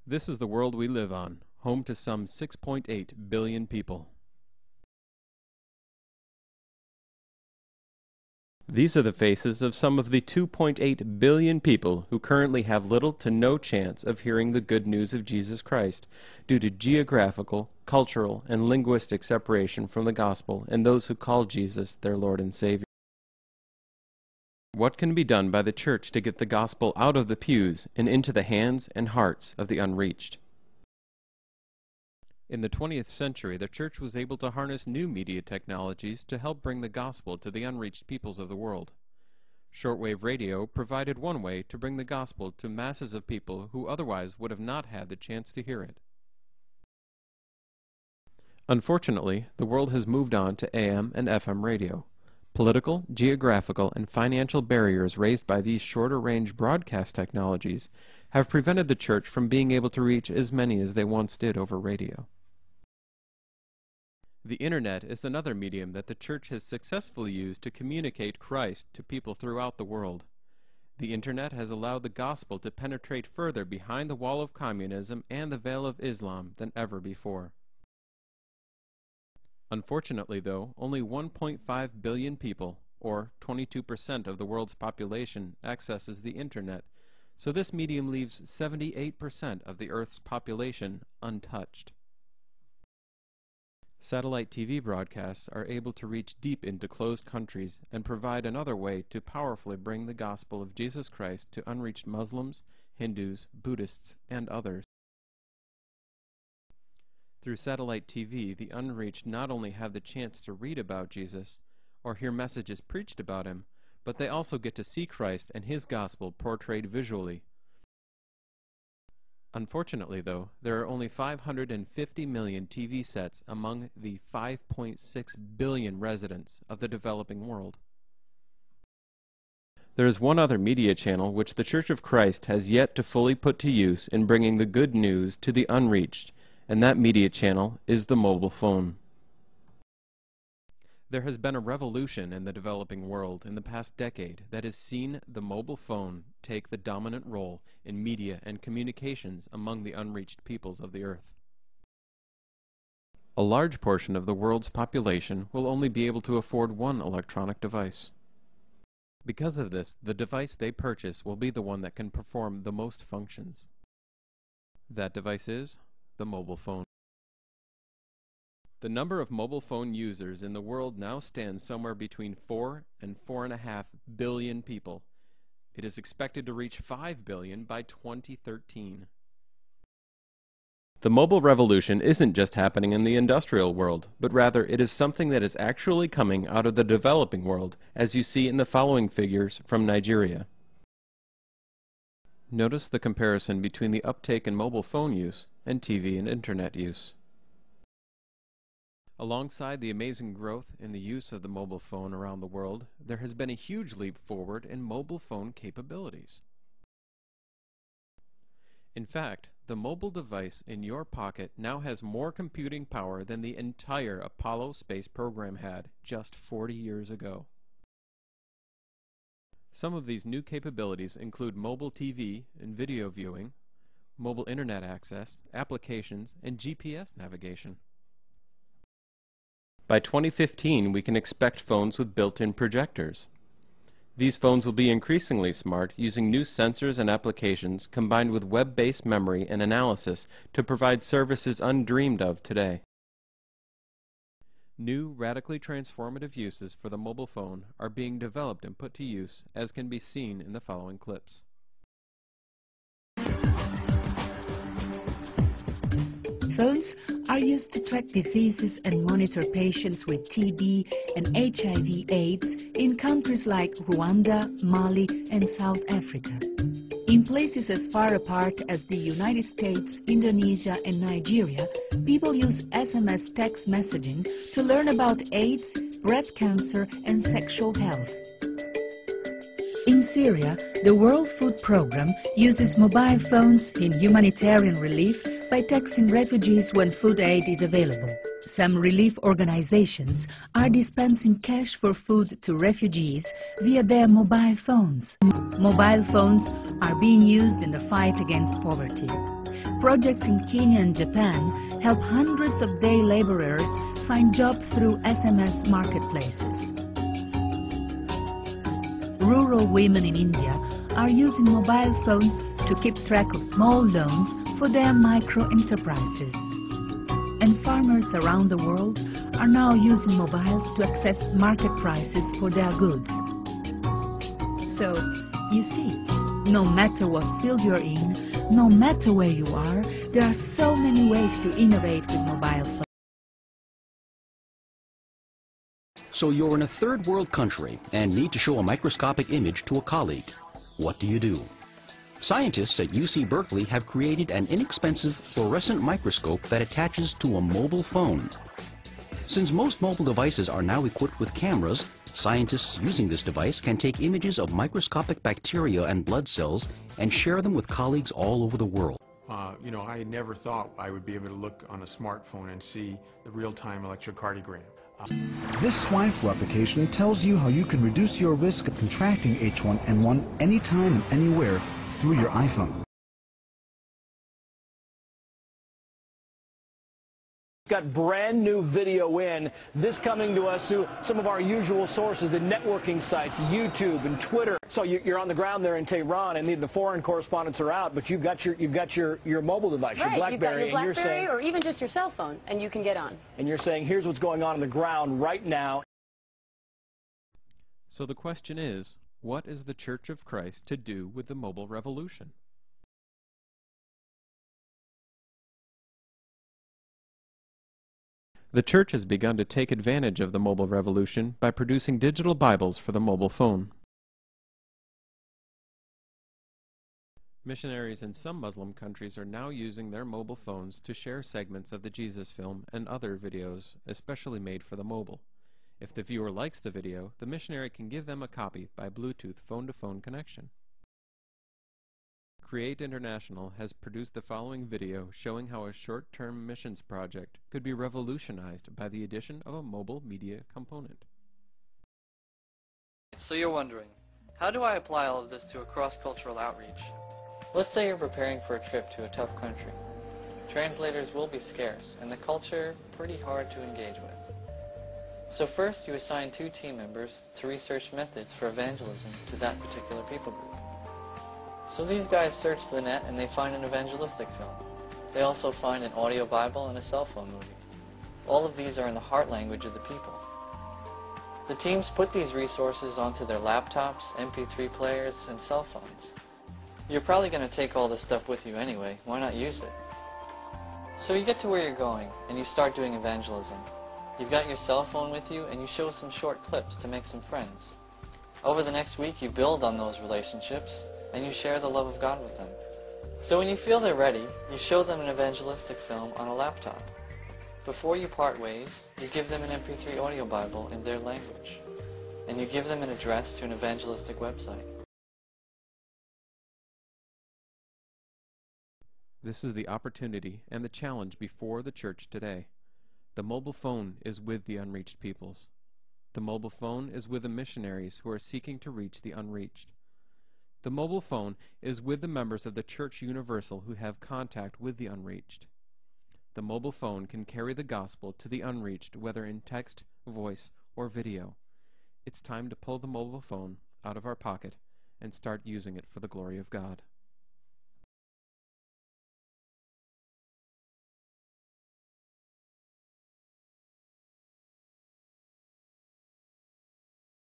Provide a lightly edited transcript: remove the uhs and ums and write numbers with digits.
This is the world we live on, home to some 6.8 billion people. These are the faces of some of the 2.8 billion people who currently have little to no chance of hearing the good news of Jesus Christ due to geographical, cultural, and linguistic separation from the gospel and those who call Jesus their Lord and Savior. What can be done by the church to get the gospel out of the pews and into the hands and hearts of the unreached? In the 20th century, the church was able to harness new media technologies to help bring the gospel to the unreached peoples of the world. Shortwave radio provided one way to bring the gospel to masses of people who otherwise would have not had the chance to hear it. Unfortunately, the world has moved on to AM and FM radio. Political, geographical, and financial barriers raised by these shorter-range broadcast technologies have prevented the church from being able to reach as many as they once did over radio. The Internet is another medium that the church has successfully used to communicate Christ to people throughout the world. The Internet has allowed the gospel to penetrate further behind the wall of communism and the veil of Islam than ever before. Unfortunately, though, only 1.5 billion people, or 22% of the world's population, accesses the Internet, so this medium leaves 78% of the Earth's population untouched. Satellite TV broadcasts are able to reach deep into closed countries and provide another way to powerfully bring the gospel of Jesus Christ to unreached Muslims, Hindus, Buddhists, and others. Through satellite TV, the unreached not only have the chance to read about Jesus or hear messages preached about him, but they also get to see Christ and his gospel portrayed visually. Unfortunately, though, there are only 550 million TV sets among the 5.6 billion residents of the developing world. There is one other media channel which the Church of Christ has yet to fully put to use in bringing the good news to the unreached, and that media channel is the mobile phone. There has been a revolution in the developing world in the past decade that has seen the mobile phone take the dominant role in media and communications among the unreached peoples of the earth. A large portion of the world's population will only be able to afford one electronic device. Because of this, the device they purchase will be the one that can perform the most functions. That device is the mobile phone. The number of mobile phone users in the world now stands somewhere between 4 and 4.5 billion people. It is expected to reach 5 billion by 2013. The mobile revolution isn't just happening in the industrial world, but rather it is something that is actually coming out of the developing world, as you see in the following figures from Nigeria. Notice the comparison between the uptake in mobile phone use and TV and Internet use. Alongside the amazing growth in the use of the mobile phone around the world, there has been a huge leap forward in mobile phone capabilities. In fact, the mobile device in your pocket now has more computing power than the entire Apollo space program had just 40 years ago. Some of these new capabilities include mobile TV and video viewing, mobile internet access, applications, and GPS navigation. By 2015, we can expect phones with built-in projectors. These phones will be increasingly smart, using new sensors and applications combined with web-based memory and analysis to provide services undreamed of today. New, radically transformative uses for the mobile phone are being developed and put to use, as can be seen in the following clips. Phones are used to track diseases and monitor patients with TB and HIV/AIDS in countries like Rwanda, Mali, and South Africa. In places as far apart as the United States, Indonesia, and Nigeria, people use SMS text messaging to learn about AIDS, breast cancer, and sexual health. In Syria, the World Food Programme uses mobile phones in humanitarian relief by texting refugees when food aid is available. Some relief organizations are dispensing cash for food to refugees via their mobile phones. Mobile phones are being used in the fight against poverty. Projects in Kenya and Japan help hundreds of day laborers find jobs through SMS marketplaces. Rural women in India are using mobile phones to keep track of small loans for their micro-enterprises. And farmers around the world are now using mobiles to access market prices for their goods. So, you see, no matter what field you're in, no matter where you are, there are so many ways to innovate with mobile phones. So you're in a third world country and need to show a microscopic image to a colleague. What do? Scientists at UC Berkeley have created an inexpensive fluorescent microscope that attaches to a mobile phone. Since most mobile devices are now equipped with cameras, scientists using this device can take images of microscopic bacteria and blood cells and share them with colleagues all over the world. I never thought I would be able to look on a smartphone and see the real-time electrocardiogram. This swine flu application tells you how you can reduce your risk of contracting H1N1 anytime and anywhere through your iPhone. Got brand new video in. This coming to us through some of our usual sources, the networking sites, YouTube and Twitter. So you're on the ground there in Tehran, and the foreign correspondents are out, but you've got your mobile device, your BlackBerry, you've got your and you're saying, or even just your cell phone, and you can get on. And you're saying, here's what's going on the ground right now. So the question is, what is the Church of Christ to do with the mobile revolution? The Church has begun to take advantage of the mobile revolution by producing digital Bibles for the mobile phone. Missionaries in some Muslim countries are now using their mobile phones to share segments of the Jesus film and other videos, especially made for the mobile. If the viewer likes the video, the missionary can give them a copy by Bluetooth phone-to-phone connection. Create International has produced the following video showing how a short-term missions project could be revolutionized by the addition of a mobile media component. So you're wondering, how do I apply all of this to a cross-cultural outreach? Let's say you're preparing for a trip to a tough country. Translators will be scarce, and the culture pretty hard to engage with. So first you assign 2 team members to research methods for evangelism to that particular people group. So these guys search the net and they find an evangelistic film. They also find an audio Bible and a cell phone movie. All of these are in the heart language of the people. The teams put these resources onto their laptops, MP3 players, and cell phones. You're probably going to take all this stuff with you anyway. Why not use it? So you get to where you're going and you start doing evangelism. You've got your cell phone with you and you show some short clips to make some friends. Over the next week you build on those relationships and you share the love of God with them. So when you feel they're ready, you show them an evangelistic film on a laptop. Before you part ways, you give them an MP3 audio Bible in their language, and you give them an address to an evangelistic website. This is the opportunity and the challenge before the church today. The mobile phone is with the unreached peoples. The mobile phone is with the missionaries who are seeking to reach the unreached. The mobile phone is with the members of the Church Universal who have contact with the unreached. The mobile phone can carry the gospel to the unreached, whether in text, voice, or video. It's time to pull the mobile phone out of our pocket and start using it for the glory of God.